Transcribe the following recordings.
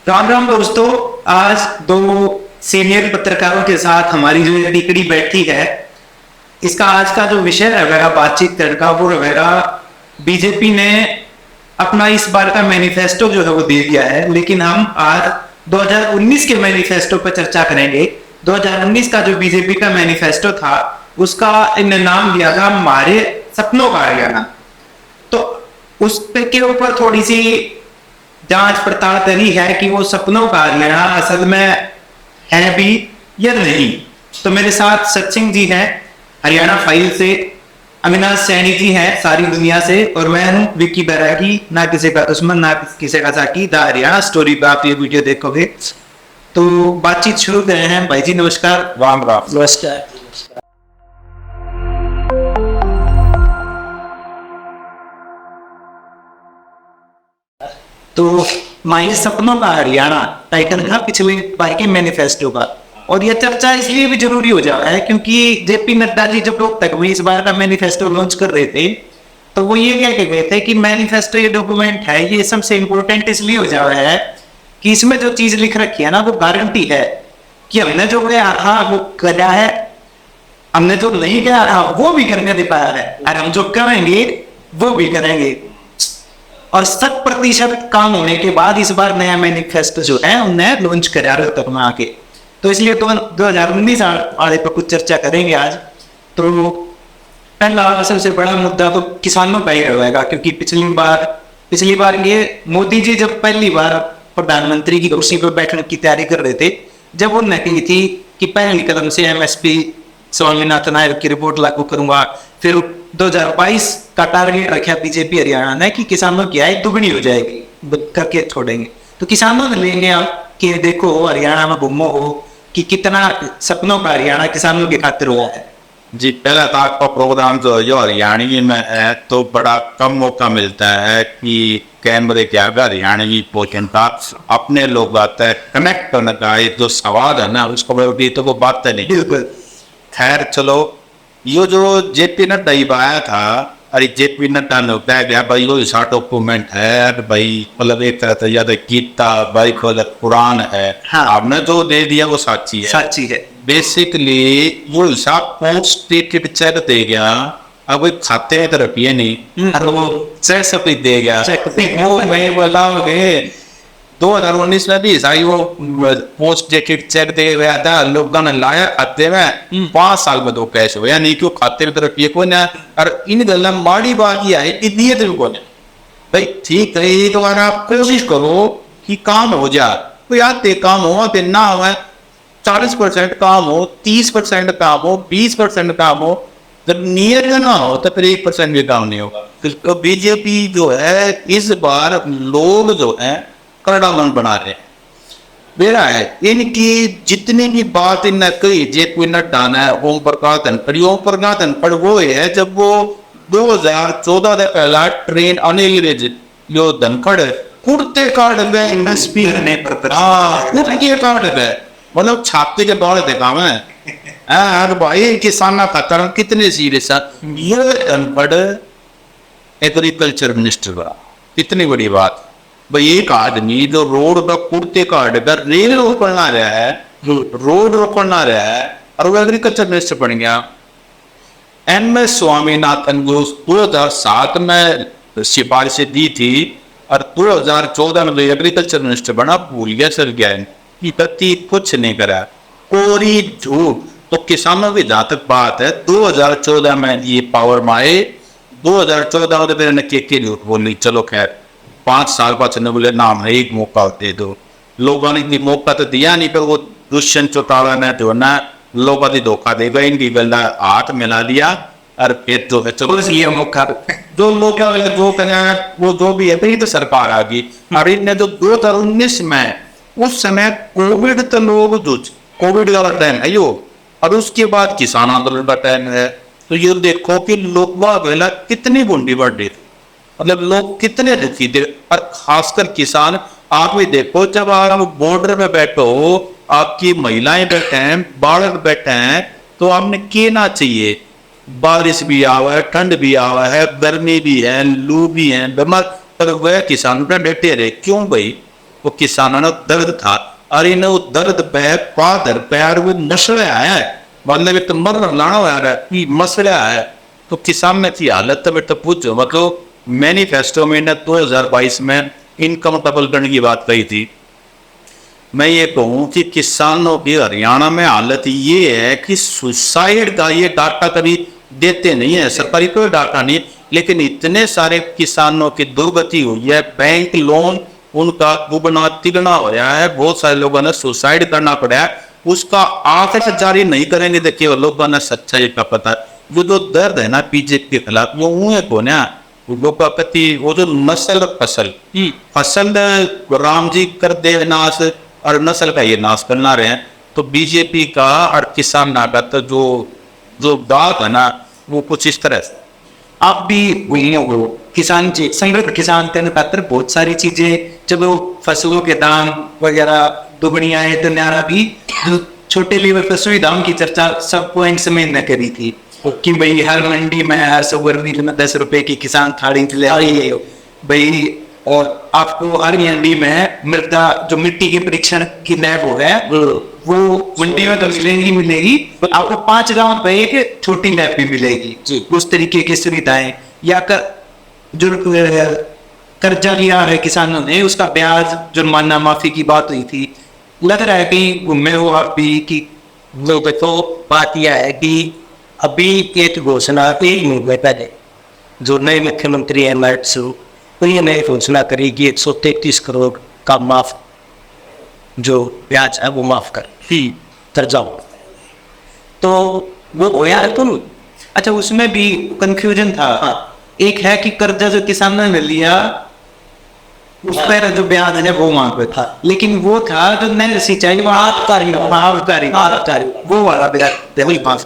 राम राम दोस्तों। आज दो सीनियर पत्रकारों के साथ हमारी जो ये तिकड़ी बैठी है, इसका आज का जो विषय रहेगा बातचीत करने का वो रहेगा बीजेपी ने अपना इस बार का मैनिफेस्टो जो है वो दे दिया है, लेकिन हम आज 2019 के मैनिफेस्टो पर चर्चा करेंगे। 2019 का जो बीजेपी का मैनिफेस्टो था उसका इन्हें नाम दिया था हमारे सपनों का हरियाणा। तो उस पे के ऊपर थोड़ी सी जांच पड़ताल करी है कि वो सपनों का हरियाणा असल में है भी या नहीं। तो मेरे साथ सचिन जी हैं हरियाणा फाइल से, अविनाश सैनी जी हैं सारी दुनिया से, और मैं हूं विक्की बैरागी, ना किसी का दुश्मन ना किसी का साकी, द हरियाणा स्टोरी पे आप ये वीडियो देखोगे। तो बातचीत शुरू कर रहे हैं। भाई जी नमस्कार। राम राम। नमस्कार। तो माई सपनों का हरियाणा टाइटल था पिछले बार के मैनिफेस्टो का, और यह चर्चा इसलिए भी जरूरी हो जाता है क्योंकि जेपी नड्डा जी जब लोग तक इस बार का मैनिफेस्टो लॉन्च कर रहे थे तो वो ये कह के गए थे कि मैनिफेस्टो ये डॉक्यूमेंट है, ये सबसे इम्पोर्टेंट इसलिए हो जाता है कि इसमें जो चीज लिख रखी है ना वो गारंटी है कि हमने जो किया था वो करा है, हमने जो नहीं किया था वो भी करने दे पाया है, और हम जो करेंगे वो भी करेंगे। और 100% काम होने के बाद इस बार नया मैनिफेस्टो जो है उन्हें लॉन्च करा रहे तक में आके। तो इसलिए 2019 वाले पर कुछ चर्चा करेंगे आज। तो पहला सबसे बड़ा मुद्दा तो किसानों का ही रहेगा, क्योंकि पिछली बार ये मोदी जी जब पहली बार प्रधानमंत्री की कुर्सी पर बैठने की तैयारी कर रहे थे, जब उन्होंने कही थी कि पहली कदम से MSP स्वामीनाथन आयोग की रिपोर्ट लागू करूंगा, फिर 2022 का टारगेट रखा बीजेपी हरियाणा ने कि किसानों की आय दुगनी हो जाएगी करके छोड़ेंगे। तो किसानों ने लेंगे आप कि देखो हरियाणा में घूमो हो कि कितना सपनों का हरियाणा किसानों के खातिर हुआ है। जी, पहला तो आपका प्रोग्राम जो हरियाणवी में है तो बड़ा कम मौका मिलता है कि कैमरे के आगे हरियाणवी पोषण का अपने लोग आते हैं कनेक्ट करने का, ये जो सवाल है ना उसको तो वो बात नहीं। बिल्कुल। खैर चलो, ये जो जेपी नड्डा आया था, अरे जेपी नड्डा ने बताया गया भाई वो ऐसा डॉक्यूमेंट है भाई, मतलब एक तरह से याद गीता भाई खोल कुरान है। हाँ। आपने जो दे दिया वो साची है, साची है। बेसिकली वो हिसाब पोस्ट डेटेड चेक दे गया। अब वो खाते हैं तो रुपये नहीं, और वो चेक सब दे गया। वो मैं बोला 2019 में भी ईसाई वो पोस्ट डेटेड चेक दे गया था, लोगों ने लाया खाते में 5 साल में 2 कैश हुआ, नहीं क्यों खाते में तो रुपये को ना। और इन गल माड़ी बात यह है कि दिए तो को भाई ठीक है, एक बार आप कोशिश करो कि काम हो जाए, तो यार ते काम हो ते ना हो, 40% काम हो, 30% काम हो, 20% काम हो, जब नियत ना हो तो फिर 1% भी काम नहीं होगा। तो बीजेपी जो है इस बार लोग जो है करड़ा मन बना रहे हैं। मेरा है इनकी जितनी भी बात इन्हें कही जेपी नड्डा ने ओम प्रकाश धनखड़ वो है जब वो 2014 से पहला ट्रेन अनिल जो धनखड़ कुर्ते काट गए इंडस्ट्री करने पर कुर्ते काट गए, मतलब छापे के दौड़े देखा मैं यार भाई किसान खतर कितने सीरियस है। ये धनखड़ एग्रीकल्चर मिनिस्टर का कितनी बड़ी बात भाई, एक आदमी जो रोड पर कुर्ते काट कर रेल रोड बना रहा है, रोड बना रहा है, और वो एग्रीकल्चर मिनिस्टर बन गया। MS स्वामीनाथन को 2007 में सिफारिशें दी थी और 2014 में एग्रीकल्चर मिनिस्टर बना, भूल गया सर गया प्रति कुछ नहीं करा, कोरी झूठ। तो किसानों की जहां तक बात है 2014 में ये पावर में आए, 2014 में मेरे ने झूठ बोली, चलो खैर 5 साल बाद चलने बोले नाम है एक मौका दे दो, लोगों ने मौका तो दिया नहीं, पर वो दुष्यंत चौटाला ने तो ना लोगों ने धोखा दे गए, इनकी गला हाथ मिला दिया और फिर तो ये मौका जो लोग जो करें वो जो भी है भाई, तो सरकार आ गई। और इनने जो 2019 में उस समय कोविड तो लोग कोविड का टाइम है यो, और उसके बाद किसान आंदोलन का टाइम है, तो ये देखो कि लोग कितनी बूंदी बढ़ रही थी, मतलब लोग कितने दुखी थे, और खासकर किसान। आप भी देखो जब आप बॉर्डर में बैठो, आपकी महिलाएं बैठे हैं, बालक बैठे हैं, तो आपने कहना चाहिए बारिश भी आवा है, ठंड भी आवा है, गर्मी भी है, लू भी है, बीमार, पर वह किसान पर बैठे रहे। क्यों भाई? वो किसानों ने दर्द था और इन्हें वो दर्द पैर वो मसला है, मतलब एक मर लाना हो रहा है मसला है। तो किसान में थी हालत तो बेटा पूछो, मतलब मैनिफेस्टो में 2022 में इनकम डबल करने की बात कही थी। मैं ये कहूँ कि किसानों की हरियाणा में हालत ये है कि सुसाइड का ये डाटा कभी देते नहीं है, सरकारी कोई डाटा नहीं, लेकिन इतने सारे किसानों की दुर्गति हुई है, बैंक लोन उनका दुगना तिगुना हो रहा है, बहुत सारे लोगों ने सुसाइड करना पड़ा है। उसका आंकड़ा जारी नहीं करेंगे तो केवल लोगों ने सच्चाई का पता। वो जो दर्द है ना बीजेपी के खिलाफ वो है को ना लोगों का प्रति वो जो नस्ल फसल राम जी कर दे नाश और नस्ल का ये नाश करना रहे हैं। तो बीजेपी का और किसान नागत जो जो बात है ना वो कुछ इस तरह से आप भी वही हो, वो किसान जी संगठन किसान तेन खातर बहुत सारी चीजें, जब वो फसलों के दाम वगैरह दुगनी आए तो न्यारा भी जो छोटे लेवल पर सुविधाओं की चर्चा सब पॉइंट्स में न करी थी कि भाई हर मंडी में हर सुबरनी में 10 रुपए की किसान थाली ले आई भाई, और आपको हर मंडी में मृदा जो मिट्टी के परीक्षण की लैब हो है वो मंडी में तो मिलेगी आपको 5 गांव पे एक छोटी लैब भी मिलेगी। उस तरीके की सुविधाएं या जो कर्जा लिया है किसानों ने उसका ब्याज जुर्माना माफी की बात हुई थी, लग रहा है कहीं घूमे हो आप भी कि लोग। तो बात यह है कि अभी एक घोषणा 1 महीने पहले जो नए मुख्यमंत्री है मैट्सू, तो ये नई घोषणा करेगी 133 करोड़ का माफ जो ब्याज है वो माफ कर कर्जा। तो वो होया है तुम। अच्छा उसमें भी कंफ्यूजन था। हाँ। एक है कि कर्जा जो किसानों ने लिया उस पर जो ब्याज है वो माफ पे था, लेकिन वो था जो नहर सिंचाई वो वाला ब्याज वही माफ।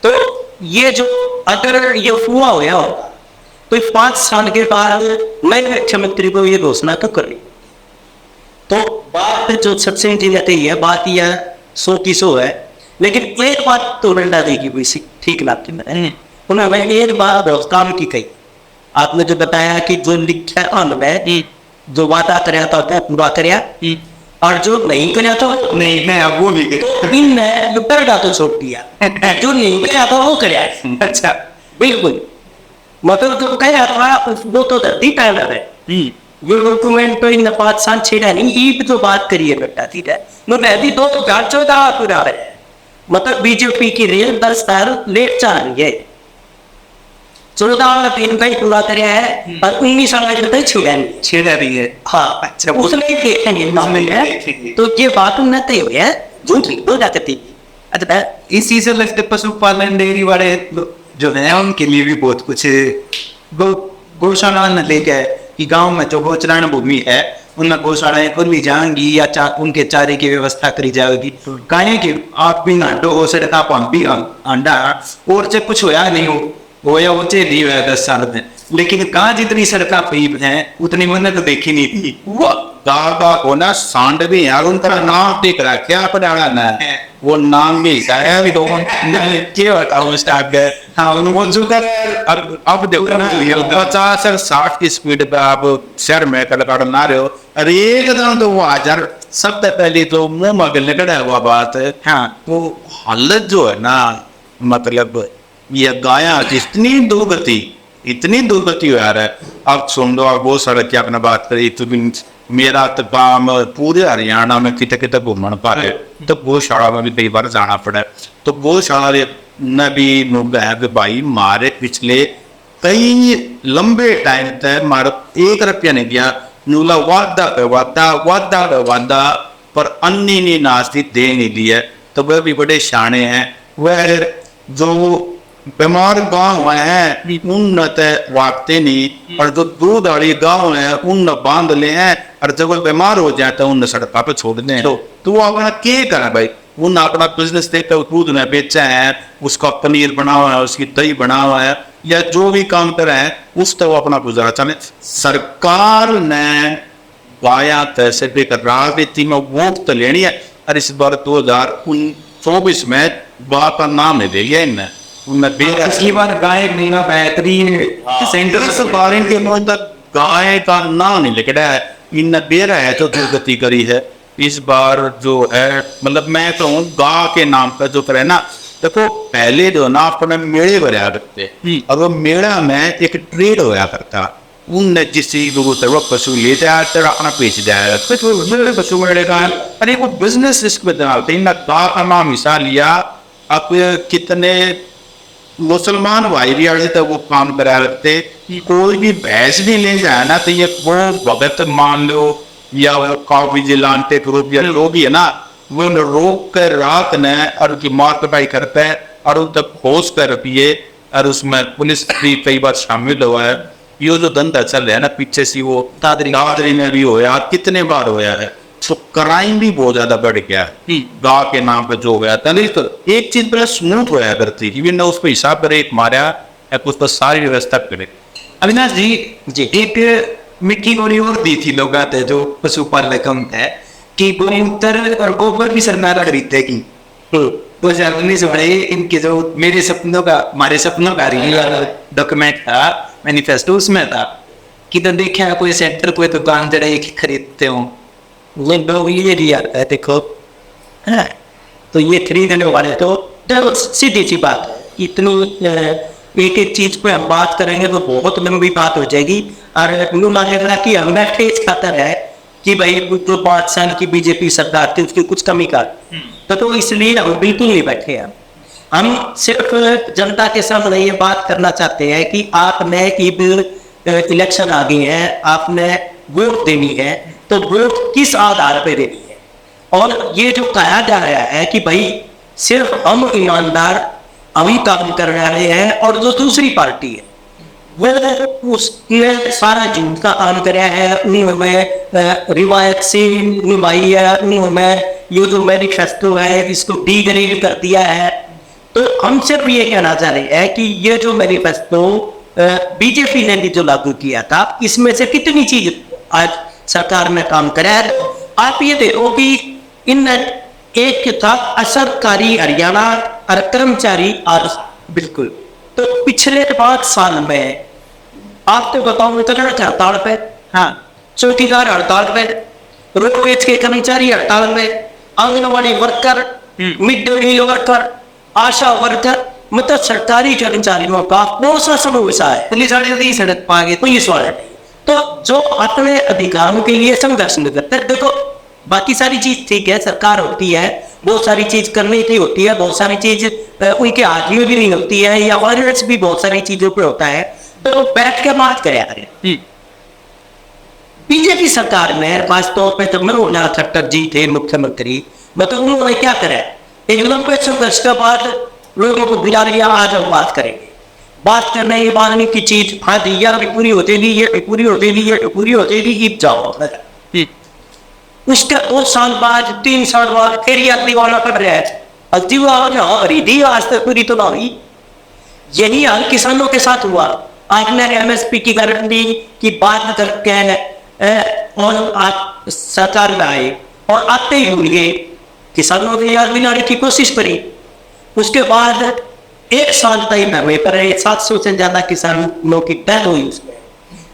तो ये जो अगर ये हुआ हो या तो 5 साल के बाद नए मुख्यमंत्री को ये घोषणा तो करी। तो बात जो सबसे जाती है बात यह 100 की 100 है, लेकिन एक बात तो डंडा देगी वैसी ठीक लगती है उन्हें। मैं एक बात काम की कही आपने जो बताया कि जो लिखा है अन्न में जो वादा कराया था पूरा कराया और जो नहीं कराया था नहीं मैं अब वो भी तो इनने लुटरडा तो छोड़ दिया, जो नहीं कराया था वो कराया। अच्छा बिल्कुल, मतलब जो कहा था वो तो धरती टाइम है वो डॉक्यूमेंट तो इन 5 साल 6 नहीं ये जो बात करिए बेटा ठीक है नो रहती 2014 पूरा है, मतलब बीजेपी की रेल 10 साल लेट चल रही है। 14 दिन का ही पूरा कराया है और 19 साल तक छेड़ा रही है। हाँ अच्छा उसने देखेंगे मामले में तो ये बात न तय हो गया जो ठीक हो जाती थी। अच्छा इस चीज से लगते पशुपालन डेयरी वाले जो है उनके लिए भी बहुत कुछ गौशाला न लेके कि गांव में जो गोचरण भूमि है उनमें गौशालाएं खुली जाएंगी या उनके चारे की व्यवस्था करी जाएगी। गाय की आप भी अंडो हो सड़का हम भी अंडा और से कुछ होया नहीं हो या वो नहीं हुआ 10 साल में, लेकिन कहाँ जितनी सड़का हुई है उतनी मैंने तो देखी नहीं थी। वो दादा होना सांड भी यार उनका नाम टिक रहा क्या पढ़ाना ना वो नाम भी है भी तो क्या बताऊं स्टार्ट गए। हाँ वो जो कर अब देखो ना 50 और 60 की स्पीड पे आप शहर में कलकाड़ ना रहे हो अरे एकदम तो वो हजार सबसे पहले तो मुंह मगल निकला हुआ बात है। हाँ वो हालत जो है ना मतलब ये गाया इतनी दुर्गति हो रहा है। अब सुन लो वो सड़क की आपने बात करी तो मेरा तो काम पूरे हरियाणा में कितने कितने घूमन पा रहे तो गौशाला में भी कई बार जाना पड़ा। तो गौशाला ने भी है भाई मारे पिछले कई लंबे टाइम तक मारे 1 रुपया नहीं दिया नूला वादा पर अन्नी नहीं नाश्ती दे नहीं दिया। तो वह भी बड़े शाने हैं। वह जो बीमार गांव है उन वाकते नहीं और जो दूध वाली गांव है उन बांध ले हैं और जब वो बीमार हो जाए तो उन सड़क पे छोड़ दें। तो वो अपना क्या करें भाई उन अपना बिजनेस देखकर दूध ने बेचा है उसका पनीर बना हुआ है उसकी दही बना हुआ है या जो भी काम कर रहे हैं उस तो वो अपना गुजारा चले। सरकार ने वाया तैसे भी राजनीति में वोट तो लेनी है और इस बार 2024 में बात का नाम नहीं दे गया इनने पिछली बार गाय महीना बेहतरीन सेंटर सरकार के तक गाय का नाम नहीं लिख रहा है। इन बेरा है जो दुर्गति करी है इस बार जो है, मतलब मैं कहूँ गा के नाम पर जो करे ना, देखो पहले जो ना अपने मेले भरया करते, और वो मेला में एक ट्रेड होया करता, उनने जिस चीज को वो पशु ले जाए तो अपना बेच जाए, फिर वो पशु मेले का अरे वो बिजनेस रिस्क में डालते। इन गा का नाम हिस्सा लिया, अब कितने मुसलमान भाई भी आए तो वो काम करा रखते, कोई भी भैंस भी ले जाए ना तो ये वो भगत मान लो या काफी जिलानते ग्रुप या लोग भी है ना, वो रोक कर रात ने और उनकी मार पिटाई करते हैं और उन तक खोज कर पिए, और उसमें पुलिस भी कई बार शामिल हुआ है। ये जो धंधा चल रहा है ना पीछे से, वो दादरी में भी होया, कितने बार होया है, तो क्राइम भी बहुत ज्यादा बढ़ गया है गा के नाम पे जो गया था। नहीं तो एक चीज पहले स्मूथ होया करती थी, ना उस पर हिसाब करे एक मारा उस पर सारी व्यवस्था करे। अविनाश जी एक मिट्टी गोली और दी थी लोग आते जो पशुपालक हम है कि गोमूत्र और गोबर भी सरकार खरीदते की 2019 वाले इनके जो मेरे सपनों का हमारे सपनों का डॉक्यूमेंट था, मैनिफेस्टो, उसमें था कि तो देखा कोई सेंटर कोई दुकान जड़े खरीदते हो लोग ये दिया है, देखो है तो ये खरीदने वाले तो सीधी सी बात है। इतनी एक एक चीज पे हम बात करेंगे तो बहुत लंबी बात हो जाएगी, और मानेगा कि हमें ठेस खातर है कि भाई जो 5 साल की बीजेपी सरकार थी उसकी कुछ कमी का, तो इसलिए हम बिल्कुल नहीं बैठे हैं। हम सिर्फ जनता के सामने ये बात करना चाहते हैं कि आपने इलेक्शन आ गई है, आपने वोट देनी है, तो वोट किस आधार पर देनी है। और ये जो कहा जा रहा है कि भाई सिर्फ हम ईमानदार अभी काम कर रहे हैं और जो दूसरी पार्टी है वो उसने सारा झूठ का काम कराया है, उन्होंने रिवायत से निभाई है, उन्होंने ये जो मैनिफेस्टो है इसको डिग्रेड कर दिया है। तो हम सिर्फ ये कहना चाह रहे हैं कि ये जो मैनिफेस्टो बीजेपी ने भी जो लागू किया था, इसमें से कितनी चीज आज सरकार ने काम कराया है। आप ये देखो कि इन एक था असरकारी हरियाणा और कर्मचारी और बिल्कुल, तो पिछले 5 साल में आप तो बताओ हड़ताल पे, हाँ चौकीदार हड़ताल पे, रोडवेज के कर्मचारी हड़ताल पे, anganwadi worker, mid day meal worker, ASHA worker, मतलब सरकारी कर्मचारियों का कौन सा समूह ऐसा है पुलिस वाले सड़क पा गए पुलिस वाले, तो जो अपने अधिकारों के लिए संघर्ष नहीं करते। देखो बाकी सारी चीज ठीक है, सरकार होती है, बहुत सारी चीज करने की होती है, बहुत सारी चीज उनके हाथ में भी नहीं होती है, या वायलेंस भी बहुत सारी चीजों पे होता है, तो बैठ के बात करे। बीजेपी सरकार में खासतौर पे जब मनोहर खट्टर जी थे मुख्यमंत्री, मतलब उन्होंने क्या करा, एक लंबे संघर्ष के बाद लोगों को बुला लिया, आज हम बात करेंगे, बात करने के बाद की चीज हाँ दी यार पूरी होती नहीं, ये पूरी होती नहीं, ये पूरी होती नहीं, ईद जाओ। उसके 2 साल बाद 3 साल बाद फिर ये दीवाना कर रहा है, आज तक पूरी तो ना हुई। यही हाल किसानों के साथ हुआ। आपने एमएसपी की गारंटी की बात करके और आप सरकार में आए और आते ही भूल गए, किसानों के याद मिलाने की कोशिश करी, उसके बाद 1 साल तक धरने पर 700 से ज्यादा किसानों की डेथ हुई, उसमें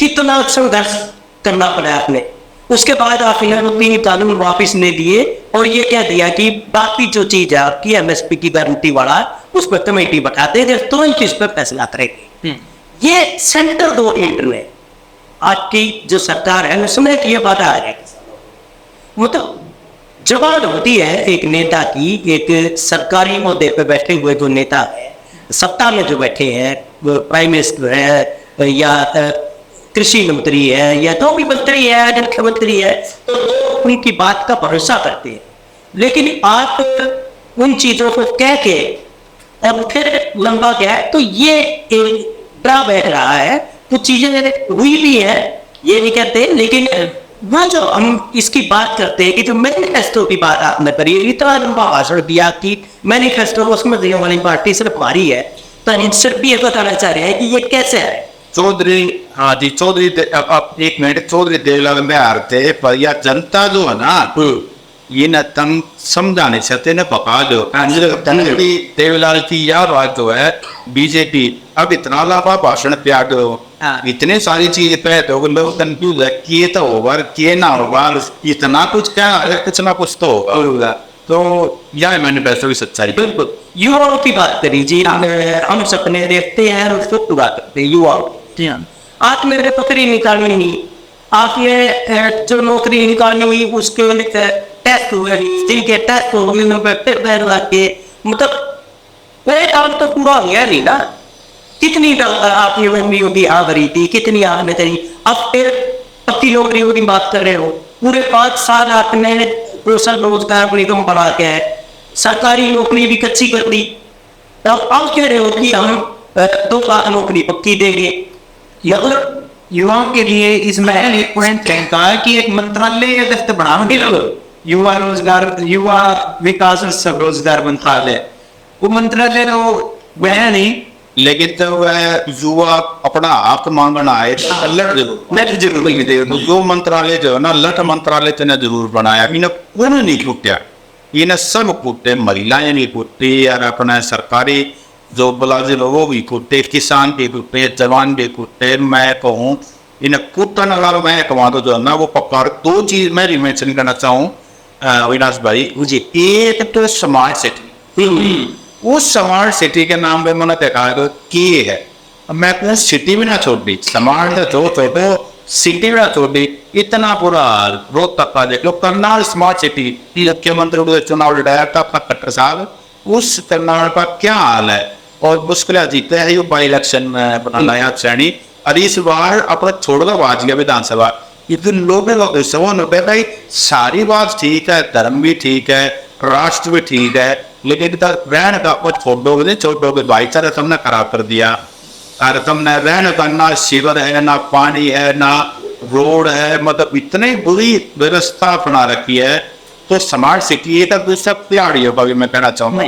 कितना संघर्ष करना पड़ा आपने। उसके बाद आपने कानून वापिस नहीं दिए और ये कह दिया कि बाकी जो चीज है आपकी एमएसपी की गारंटी वाला उस पर कमेटी बताते हैं तुरंत इस पर फैसला करेंगे। ये सेंटर गवर्नमेंट में आपकी जो सरकार है उसमें ये बात आ रही है, मतलब जवाब होती है एक नेता की, एक सरकारी मुद्दे पे बैठे हुए जो नेता है, सत्ता में जो बैठे हैं, प्राइम मिनिस्टर है या कृषि मंत्री है या जो भी मंत्री है, मुख्यमंत्री है, तो लोग उनकी बात का भरोसा करते हैं। लेकिन आप उन चीजों को कह के अब फिर लंबा क्या है, तो ये एक ड्रा बैठ रहा है। कुछ चीजें हुई भी है, ये नहीं कहते, लेकिन वह जो हम इसकी बात करते हैं कि जो मैनिफेस्टो की बात आपने करी, इतना लंबा भाषण दिया कि मैनिफेस्टो उसमें देने वाली पार्टी सिर्फ हमारी है, तो हम सिर्फ ये बताना चाह रहे हैं कि ये कैसे है। चौधरी, हाँ जी चौधरी, अब 1 मिनट, चौधरी देवलाल बिहार थे, पर यह जनता जो है ना ये न तंग समझाने चाहते न पका दो। देवलाल की यह बात जो है बीजेपी अब इतना लंबा भाषण त्याग दो, हाँ। इतने सारी चीज पे तो लोग कंफ्यूज है कि ये तो होगा कि ना होगा, इतना कुछ क्या है, इतना कुछ तो होगा। तो यह मैनिफेस्टो की सच्चाई। बिल्कुल युवाओं की बात करी जी, हम सपने देखते हैं और उसको पूरा करते हैं युवाओं। जी हाँ। आज मेरे नौकरी निकालनी नहीं, आप ये जो नौकरी निकालनी हुई उसके लिए टेस्ट हुए, जिनके टेस्ट हो गए उन पे पेपर लाके, मतलब वह काम तो पूरा हो गया नहीं ना। कितनी आपने लंबी होगी आ भरी थी, कितनी आपने करी, अब फिर पक्की नौकरियों की बात कर रहे हो। पूरे 5 साल आपने रोजगार रोजगार निगम बढ़ा के है, सरकारी नौकरी भी कच्ची कर दी। अब आप कह रहे हो कि हम 2 लाख नौकरी पक्की देंगे, मतलब युवाओं के लिए इसमें एक पॉइंट कहा कि एक मंत्रालय या दफ्तर बनाओ, युवा रोजगार, युवा विकास और सब रोजगार मंत्रालय। वो मंत्रालय तो वह नहीं, लेकिन तो वह युवा अपना हक मांगना है तो लट जरूर, मैं तो जरूर वही दे तो जो मंत्रालय जो है ना, लट मंत्रालय तो ने जरूर बनाया। इन्हें कोई नहीं छूटा, इन्हें सब कूटे, महिलाएं नहीं कूटी और अपना सरकारी जो मुलाजिम लोग वो भी कूटे, किसान भी कूटे, जवान भी कूटे। मैं कहूँ इन्हें कूटने वाला मैं कमा तो जो है ना वो पक्का। 2 चीज मैं रिमेंशन करना चाहूँ अविनाश भाई जी। एक तो स्मार्ट सिटी, उस स्मार्ट सिटी के नाम पे मैंने देखा है कि है, मैं अपने सिटी भी ना छोड़ दी, स्मार्ट जो तो सिटी भी ना छोड़ दी। इतना बुरा रोहतक का देख लो, करनाल स्मार्ट सिटी, मुख्यमंत्री को चुनाव लड़ाया था अपना खट्टर साहब, उस करनाल का क्या हाल है। और मुश्किल जीते है ये बाई इलेक्शन में अपना नया श्रेणी, और इस बार अपना छोड़ दो आज गया विधानसभा। इतने लोग भाई सारी बात ठीक है, धर्म भी ठीक है, राष्ट्र भी ठीक है, लेकिन रहने का कुछ छोड़ोगे भाईचारा तुमने खराब कर दिया। और तुमने रहने का ना सीवर है, ना पानी है, ना रोड है, मतलब इतनी बुरी व्यवस्था बना रखी है। तो स्मार्ट सिटी ये तो सब तैयारी होगा। मैं कहना चाहूँगा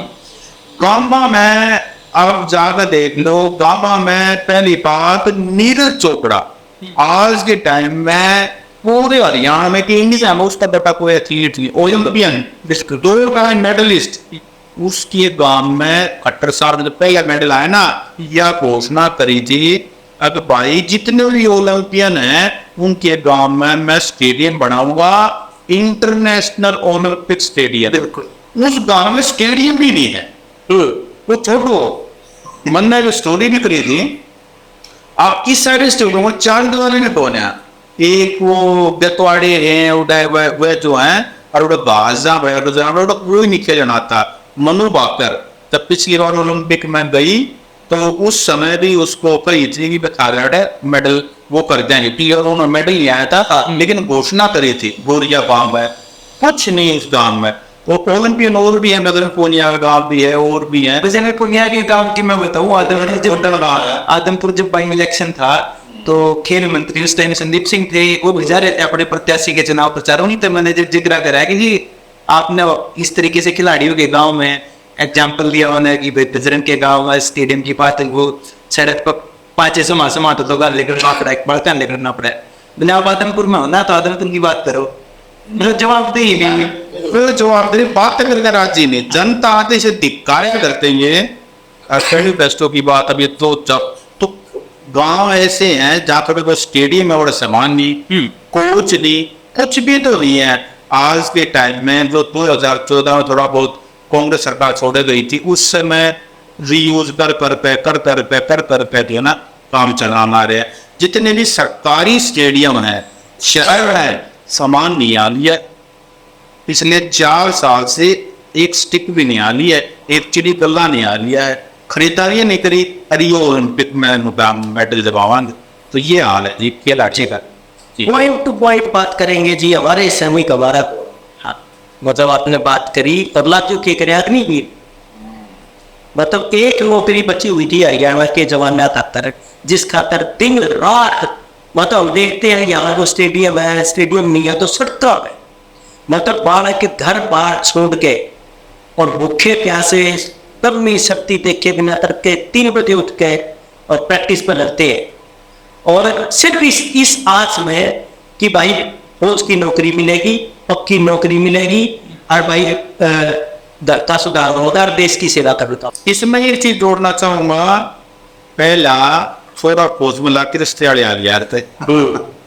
गांव में अब जाकर देख लो, गांव में पहली बात नीरज चोपड़ा आज के टाइम में पूरे हरियाणा में कि इंडिया में उसका बेटा कोई एथलीट ओलंपियन 2 का मेडलिस्ट, उसके गांव में खट्टर साहब जब पहला मेडल आया ना, यह घोषणा करी थी अब भाई जितने भी ओलंपियन हैं उनके गांव में मैं स्टेडियम बनाऊंगा, इंटरनेशनल ओलंपिक स्टेडियम। उस गांव में स्टेडियम भी नहीं है, वो छोड़ो। मन ने जो स्टोरी भी करी थी, आप किस साइड स्टेडियम 4 द्वारे ने कौन है, एक वो बेतवाड़े हैं उदय वह जो है, और वो बाजा कोई नहीं खेलना था। मनु बाकर जब पिछली बार ओलंपिक में गई तो उस समय भी उसको कही थी कि मेडल वो कर देंगे, उन्होंने मेडल नहीं आया था, लेकिन घोषणा करी थी बोरिया गांव में कुछ नहीं उस गांव में। वो ओलंपियन और भी है, मदन पूनिया का गांव भी है और भी है। वैसे पूनिया के गांव की मैं बताऊँ, आदमपुर जब बाई इलेक्शन था तो खेल मंत्री उस टाइम संदीप सिंह थे, वो भिजा रहे थे अपने प्रत्याशी के चुनाव प्रचार। उन्हीं तो मैंने जब जिक्र कराया कि जी आपने इस तरीके से खिलाड़ियों के गांव में एग्जाम्पल दिया उन्हें कि भाई बजरंग के गांव में स्टेडियम की बात, वो सड़क पर 500 मासमा तो लेकर बढ़ता लेकर पड़ा है। मैंने आप आदमपुर में होना तो आदमपुर की बात करो, मतलब जवाब दे जवाब दे बात करने राजी नहीं, जनता आते से धिक्कारा करते हैं। बेस्टों की बात अभी तो गांव ऐसे हैं जहाँ पर कोई स्टेडियम है और सामान नहीं, कोच नहीं, कुछ भी तो नहीं है। आज के टाइम में जो 2014 में थोड़ा बहुत कांग्रेस सरकार छोड़े गई थी, उस समय रीयूज कर पे ना काम चलाना रहे। जितने भी सरकारी स्टेडियम है, शहर है, सामान नहीं आ लिया पिछले 4 साल से, एक स्टिक भी नहीं आ लिया है, एक चिड़ी गल्ला नहीं आ लिया है, खरीदारी नहीं करी, रियो ओलंपिक में मेडल दिलवाएंगे। तो ये हाल है जी खिलाड़ी का। पॉइंट टू पॉइंट बात करेंगे जी हमारे समय का बारा। हाँ, मतलब आपने बात करी अगला जो के करे नहीं की, मतलब एक नौकरी बची हुई थी हरियाणा के जवान खातर, जिस खातर दिन रात मतलब देखते हैं यहाँ वो स्टेडियम है, स्टेडियम नहीं है तो सड़क है, मतलब बारह के घर बार छोड़ के और भूखे प्यासे कमी शक्ति देखे बिना करके 3 बजे उठ के और प्रैक्टिस पर लगते हैं। और सिर्फ इस आस में कि भाई फौज की नौकरी मिलेगी, पक्की नौकरी मिलेगी और भाई दर का सुधार होगा और देश की सेवा करूँगा। इसमें एक चीज जोड़ना चाहूंगा, पहला थोड़ा पोज मिला के रिश्ते वाले आ यार थे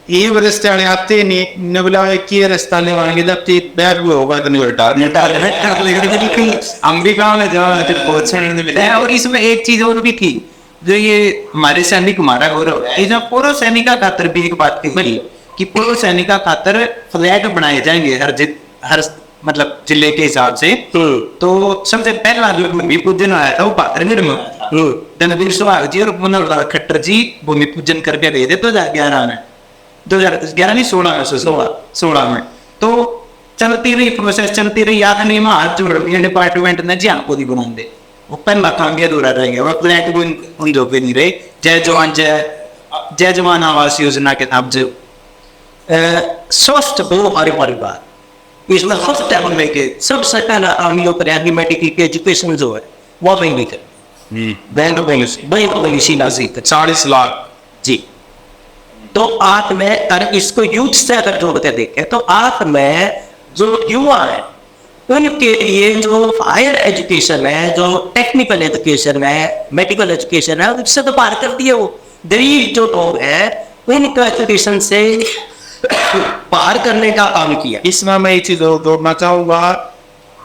ये रिश्ते वाले आते नहीं न बोला कि ये रिश्ता ले आएंगे जब तीन बैर हुआ होगा तो नहीं अमेरिका में जब पहुंच नहीं मिला है। और इसमें एक चीज और भी थी, जो ये हमारे सैनिक हमारा गौरव है, इसमें पूर्व सैनिका खातर भी एक बात थी कि पूर्व सैनिका खातर फ्लैग बनाए जाएंगे हर मतलब जिले के हिसाब से। तो सबसे पहला जो भूमि पूजन आया था वो पात्र में रणवीर सुहाग जी और मनोहर खट्टर जी भूमि पूजन करके गए थे 2011 में, 2011 नहीं 16 में। तो चलती रही प्रोसेस, चलती रही, याद नहीं में हाथ जोड़ डिपार्टमेंट ने जी आपको नहीं बना दे, वो पहला काम ये अधूरा रह गया। वो फ्लैग उन जो भी नहीं रहे। जय जवान आवास योजना के तहत जो स्वस्थ हो हमारे परिवार, इसमें फर्स्ट टाइम में के सबसे पहला आर्मी और मेडिकल की एजुकेशन जो है वो वहीं भी कर 40 लाख जी। तो आज में अगर इसको यूथ से अगर जोड़ते देखें तो आज में जो युवा है उनके लिए जो हायर एजुकेशन है, जो टेक्निकल एजुकेशन है, मेडिकल एजुकेशन है, उससे तो पार कर दिए। वो गरीब जो लोग हैं उनका एजुकेशन से पार करने का काम किया। इसमें मैं एक चीज और जोड़ना चाहूंगा,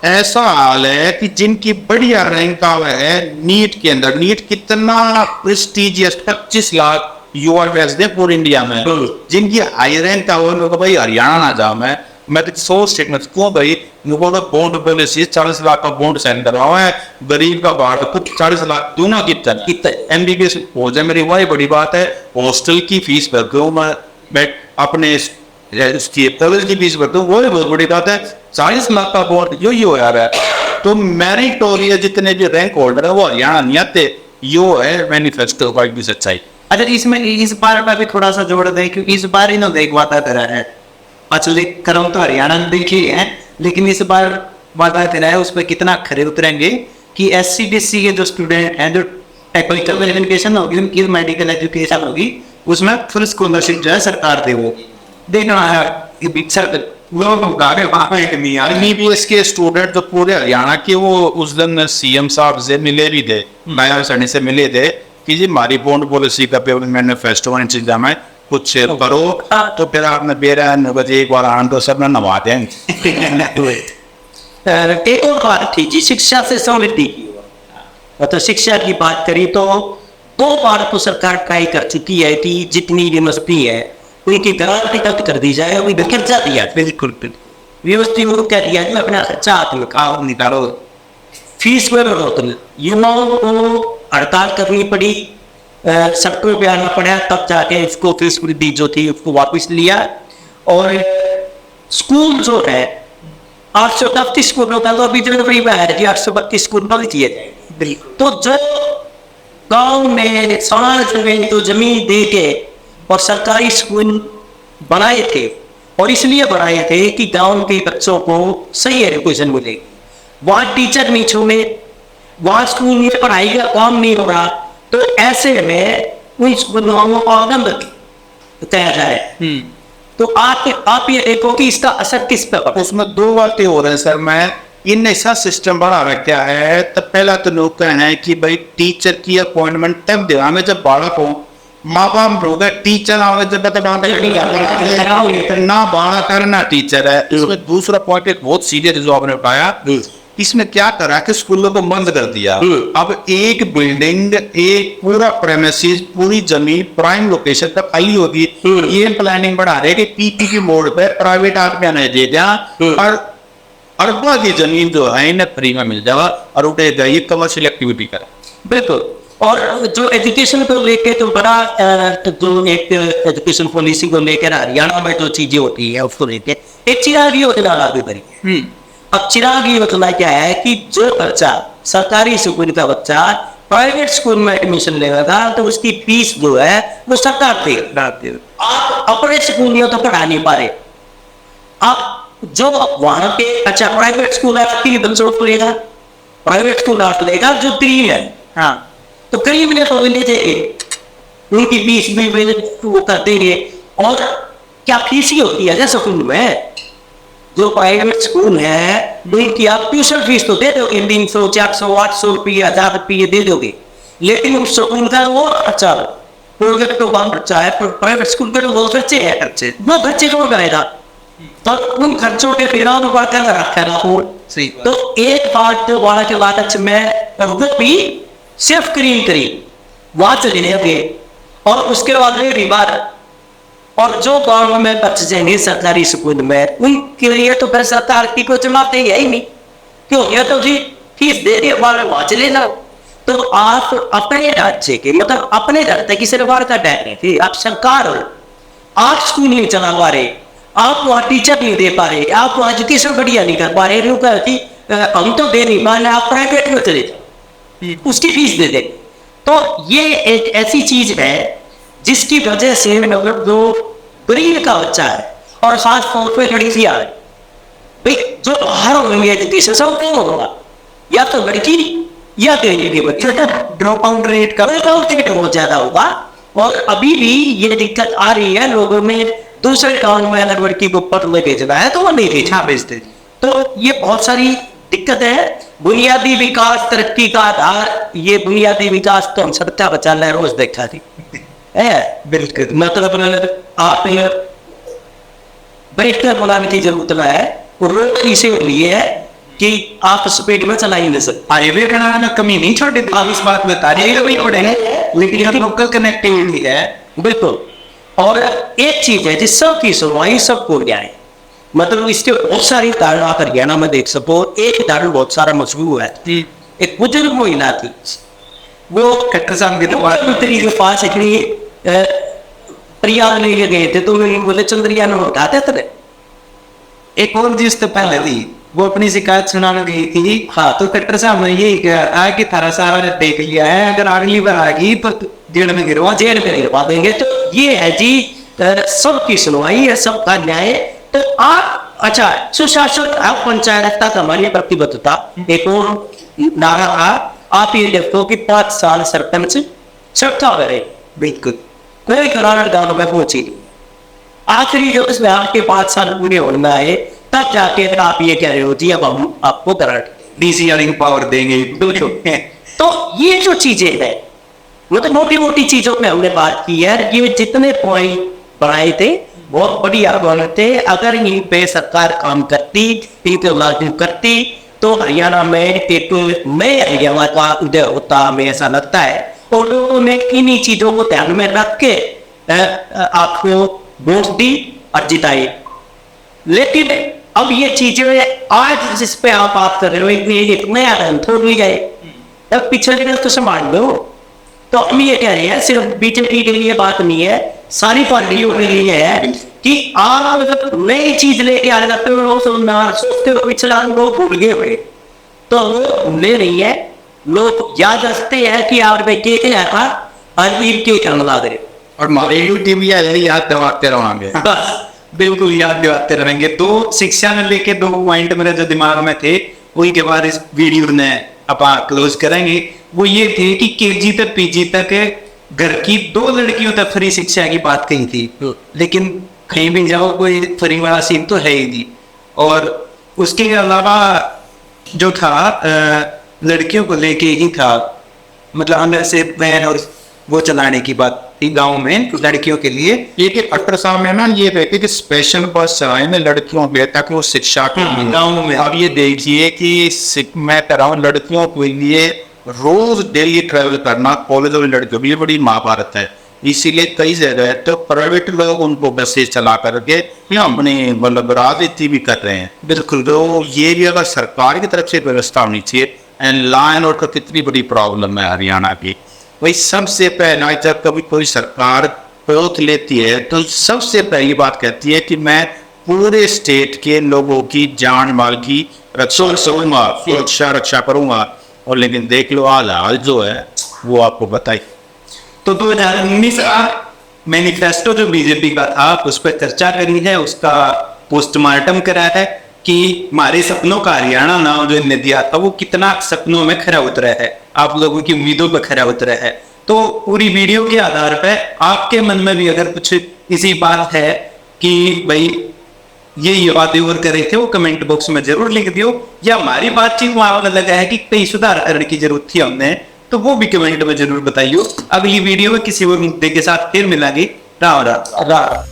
ऐसा हाल है कि जिनकी बढ़िया रैंक है नीट के अंदर, नीट कितना प्रेस्टिजियस 25 लाख युवा भेजते पूरे इंडिया में, जिनकी हाई रैंक का वो लोग भाई हरियाणा ना जाओ। मैं तो 100 स्टेटमेंट क्यों भाई बॉन्ड पॉलिसी 40 लाख का बॉन्ड साइन करवाओ है, गरीब का बाढ़ खुद 40 लाख दूना कितना MBBS हो जाए, मेरी वही बड़ी बात है। हॉस्टल की फीस भरता हूँ मैं अपने की फीस भरता हूँ, वही बहुत बड़ी बात है। 40 लाख का बॉन्ड यो हो रहा है। तो मेरिटोरियस जितने भी रैंक होल्डर है वो हरियाणा नहीं आते, यो है मैनिफेस्टो का भी सच्चाई। अच्छा, इसमें इस बार का भी थोड़ा सा जोड़ दे, क्योंकि इस बार इन्होंने एक वादा करा है, पिछले क्रम तो हरियाणा ने देखी है, लेकिन इस बार वादा करा है उस पर कितना खरे उतरेंगे कि SC/BSC के जो स्टूडेंट हैं, जो टेक्निकल एजुकेशन होगी, उनकी मेडिकल एजुकेशन होगी, उसमें फुल स्कॉलरशिप जो है सरकार दे वो देखना है। MBBS के स्टूडेंट तो पूरे हरियाणा के वो उस दिन CM साहब से मिले भी थे, नया सैनी से मिले थे कि जी हमारी बॉन्ड पॉलिसी का मैनिफेस्टो इंतजाम है, कुछ शेयर करो। तो फिर आपने बेरा एक बार आन तो सब नवा देंगे। एक और बात थी जी, शिक्षा से समृद्धि की। तो शिक्षा की बात करी तो 2 बार तो सरकार ट्राई कर चुकी है कि जितनी यूनिवर्सिटी है उनकी गारंटी तक कर दी जाए, अभी खर्चा दिया। बिल्कुल यूनिवर्सिटी को क्या दिया, अपना खर्चा हाथ निकालो, फीस में बढ़ोतरी, युवाओं को हड़ताल करनी पड़ी, सबको पे आना पड़ा, तब जाके इसको फीस वृद्धि जो थी उसको वापस लिया। और स्कूल जो है 832 स्कूलों का तो अभी जनवरी में है जी, 832 स्कूल बंद किए जाएंगे। तो जो गांव में समाज में तो जमीन दे के और सरकारी स्कूल बनाए थे, और इसलिए बनाए थे कि गांव के बच्चों को सही एजुकेशन मिले, वहाँ टीचर नहीं छूने, वहाँ स्कूल में पढ़ाई का काम नहीं हो रहा, तो ऐसे में उन स्कूलों को आनंद तय जाए। तो आप ये देखो कि इसका असर किस पे पड़ा। उसमें 2 बातें हो रहे हैं सर। मैं इन ऐसा सिस्टम बना रखा है, तो पहला तो लोग कहना है कि भाई टीचर की अपॉइंटमेंट तब देवांगे जब बालक हो, माँ बाप होगा टीचर आओगे जब ना बाड़ा करना टीचर है। इसमें दूसरा पॉइंट एक बहुत सीरियस जो आपने उठाया, इसमें क्या करा कि स्कूलों को बंद कर दिया। अब एक बिल्डिंग, एक पूरा प्रेमिसेस, पूरी जमीन प्राइम लोकेशन तक खाली होगी। ये प्लानिंग बढ़ा रहे कि PPP मोड पे प्राइवेट आदमी ने दे दिया और अरबा की जमीन जो है इन्हें फ्री में मिल जाएगा और उठे जाइए कमर्शियल एक्टिविटी करें। बिल्कुल। और जो एजुकेशन को लेके तो बड़ा जो एक एजुकेशन पॉलिसी को लेकर हरियाणा में जो चीजें होती है उसको लेके एक चिराग योजना लागू करी है। अब चिराग योजना क्या है कि जो बच्चा सरकारी स्कूल का बच्चा प्राइवेट स्कूल में एडमिशन लेगा था तो उसकी फीस जो है वो सरकार देगी। आप अपने स्कूल में तो पढ़ा नहीं पा रहे, आप जो वहां पे अच्छा प्राइवेट स्कूल है आपकी बच्चों को लेगा, प्राइवेट स्कूल आप लेगा जो गरीब है, हाँ तो गरीब ने तो ले जाएंगे, उनकी फीस भी वो कर देंगे। और क्या फीस ही होती है जैसे स्कूल में, जो प्राइवेट स्कूल है उनकी आप ट्यूशन फीस तो दे दोगे 300 400 800 रुपये 1000 रुपये दे दोगे, लेकिन उस स्कूल का वो अच्छा प्रोजेक्ट तो वहाँ बच्चा है, प्राइवेट स्कूल के तो बहुत बच्चे हैं खर्चे, वो बच्चे को गएगा तो उन खर्चों के बिना तो बात कर रखा है ना। सही तो एक बात तो वहाँ के बाद में वो भी सिर्फ करीब वहाँ चले गए और उसके बाद में बीमार, और जो गाँव में बच्चे जाएंगे सरकारी स्कूल में उनके लिए तो फिर सरकार की कोई जमात है ही नहीं, क्यों? ये तो जी फीस दे रही है वहाँ चले ना। तो आप अपने ढांचे के मतलब अपने ढांचे की सरकार का डर नहीं थी, आप सरकार हो, आप स्कूल नहीं चला पा रहे, आप वहाँ टीचर नहीं दे पा रहे, आप वहाँ एजुकेशन बढ़िया नहीं कर पा रहे, हम तो दे नहीं पा रहे, आप प्राइवेट में चले जाओ, उसकी फीस दे दे। तो ये एक ऐसी चीज है जिसकी वजह से मतलब जो गरीब का बच्चा है और खास तौर पर लड़कियां है भाई, जो बाहर होंगे एजुकेशन सब नहीं होगा, या तो लड़की या तो बच्चे ड्रॉप आउट रेट का बहुत ज्यादा होगा। और अभी भी ये दिक्कत आ रही है लोगों में, दूसरे गाँव में अगर लड़की को पढ़ ले भेजना है तो वो नहीं भेजते। तो ये बहुत सारी दिक्कत है। बुनियादी विकास तरक्की का आधार, ये बुनियादी विकास तो हम सबका बचा ले रोज देखा थी है बिल्कुल। मतलब आपने बैठकर बनाने की जरूरत ना है, रोड इसीलिए है कि आप स्पीड में चला ही नहीं सकते। हाईवे बनाना कमी नहीं छोटे, आप इस बात बता रहे हैं लेकिन यहाँ लोकल कनेक्टिविटी है। बिल्कुल। और एक चीज है जिस सबकी सुनवाई सबको न्याय, मतलब इसके बहुत सारी धारणा आप हरियाणा में देख सको। एक धारणा बहुत सारा मशहूर है, एक बुजुर्ग महिला थी, वो कट्टर साहब के पास इतनी प्रयाग लेके गए थे तो बोले चंद्रिया ने उठाते थे। एक और चीज तो पहले थी, वो अपनी शिकायत सुनाने गई थी। हाँ। तो कट्टर साहब ने यही कहा कि थारा सारा ने देख लिया है, अगर अगली बार आ गई तो जेल में गिरवा देंगे। तो ये है जी सबकी सुनवाई है, सबका न्याय। तो आप अच्छा सुशासन आप पंचायत का हमारी प्रतिबद्धता एक और नारा आप ये देखो कि 5 साल सरपंच सबका करे, बिल्कुल कोई करार गांव में पहुंची नहीं। आखिरी जो इसमें आपके 5 साल पूरे होना है तब जाके आप ये कह रहे हो जी अब हम आपको करार डीसी पावर देंगे। तो ये जो चीजें है मतलब मोटी मोटी चीजों में हमने बात की है, ये जितने पॉइंट बनाए थे बहुत बढ़िया बने थे। अगर इन पे सरकार काम करती, इनको लागू करती तो हरियाणा में एक नए हरियाणा का उदय होता, हमें ऐसा लगता है। और लोगों ने इन्हीं चीजों को ध्यान में रख के आपको वोट दी और जिताई। लेकिन अब ये चीजें आज जिस पे आप बात कर रहे हो एक नया थोड़ ली गए, तब पिछले दिन तो संभाल लो। तो हम ये कह रहे हैं सिर्फ बीजेपी के लिए बात नहीं है, सारी पार्टियों के लिए है कि आप अगर नई चीज लेके आ जाते हो सोचते हो पिछला लोग भूल गए हुए, तो वो ले रही है। लोग याद रखते हैं कि आप के करना ला दे और हमारे यूट्यूब याद दिलाते रहेंगे। बस बिल्कुल याद दिलाते रहेंगे। तो शिक्षा में लेके 2 पॉइंट मेरे जो दिमाग में थे वही के बाद इस वीडियो ने अपना क्लोज करेंगे। वो ये थे कि केजी तक पीजी तक घर की 2 लड़कियों तक फ्री शिक्षा की बात कही थी, लेकिन कहीं भी जाओ कोई फ्री वाला सीन तो है ही नहीं। और उसके अलावा जो था लड़कियों को लेके ही था, मतलब अंदर से वैन और वो चलाने की बात थी गांव में लड़कियों के लिए। एक कट्टर साहब में ना ये रहती कि स्पेशल बस चलाए में लड़कियों के ताकि वो शिक्षा के लिए गाँव में। अब ये देखिए कि मैं कह रहा हूँ लड़कियों के लिए रोज डेली ट्रेवल करना कॉलेज और लड़कियों के लिए बड़ी महाभारत है। इसीलिए कई जगह तो प्राइवेट लोग उनको बसेस चला करके या अपनी मतलब राजनीति भी कर रहे हैं। बिल्कुल। तो ये भी अगर सरकार की तरफ से व्यवस्था होनी चाहिए। एंड लॉ एंड ऑर्डर कितनी बड़ी प्रॉब्लम है हरियाणा की। वही सबसे पहला जब कभी कोई सरकार पौध लेती है तो सबसे पहली बात कहती है कि मैं पूरे स्टेट के लोगों की जान माल की रक्षा करूंगा। और लेकिन देख लो हाल जो है वो आपको बताइए। तो 2019 का मैनिफेस्टो जो बीजेपी का था उस पर चर्चा करी है, उसका पोस्टमार्टम करा है कि हमारे सपनों का हरियाणा नाम जो इन्हें दिया था वो कितना सपनों में खरा उतरा है, आप लोगों की उम्मीदों पर खरा उतरा है। तो पूरी वीडियो के आधार पर आपके मन में भी अगर कुछ इसी बात है कि भाई ये वादे और करे थे वो कमेंट बॉक्स में जरूर लिख दियो, या हमारी बातचीत में आपको लगा है कि कई सुधार करने की जरूरत थी हमने, तो वो भी कमेंट में जरूर बताइए। अगली वीडियो में किसी और मुद्दे के साथ फिर मिलेंगे। राम राम।